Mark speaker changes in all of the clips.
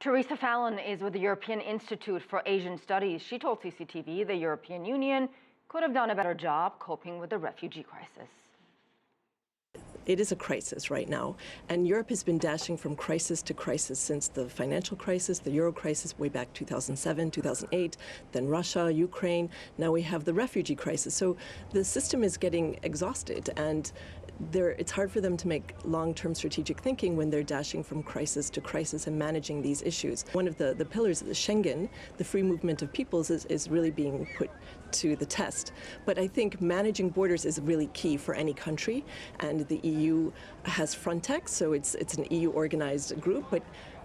Speaker 1: Theresa Fallon is with the European Institute for Asian Studies. She told CCTV the European Union could have done a better job coping with the refugee crisis.
Speaker 2: It is a crisis right now, and Europe has been dashing from crisis to crisis since the financial crisis, the euro crisis way back 2007, 2008, then Russia, Ukraine. Now we have the refugee crisis. So the system is getting exhausted, and it's hard for them to make long-term strategic thinking when they're dashing from crisis to crisis and managing these issues. One of the pillars of the Schengen, the free movement of peoples, is really being put to the test. But I think managing borders is really key for any country, and the EU has Frontex, so it's an EU-organized group, but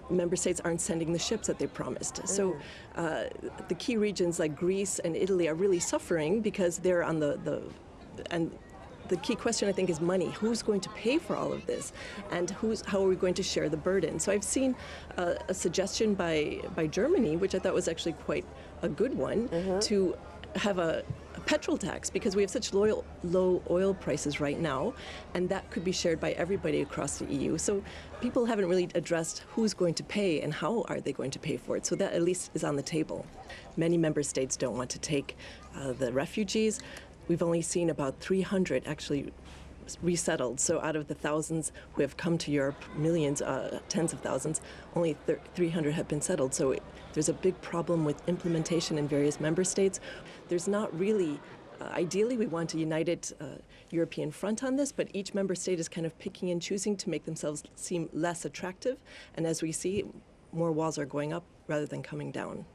Speaker 2: member states aren't sending the ships that they promised. So the key regions like Greece and Italy are really suffering because they're on the key question, I think, is money. Who's going to pay for all of this? And how are we going to share the burden? So I've seen a suggestion by Germany, which I thought was actually quite a good one, to have a petrol tax, because we have such low oil prices right now, and that could be shared by everybody across the EU. So people haven't really addressed who's going to pay and how are they going to pay for it. So that at least is on the table. Many member states don't want to take the refugees. We've only seen about 300 actually resettled. So out of the thousands who have come to Europe, millions, tens of thousands, only 300 have been settled. So there's a big problem with implementation in various member states. There's not really, ideally we want a united European front on this, but each member state is kind of picking and choosing to make themselves seem less attractive. And as we see, more walls are going up rather than coming down.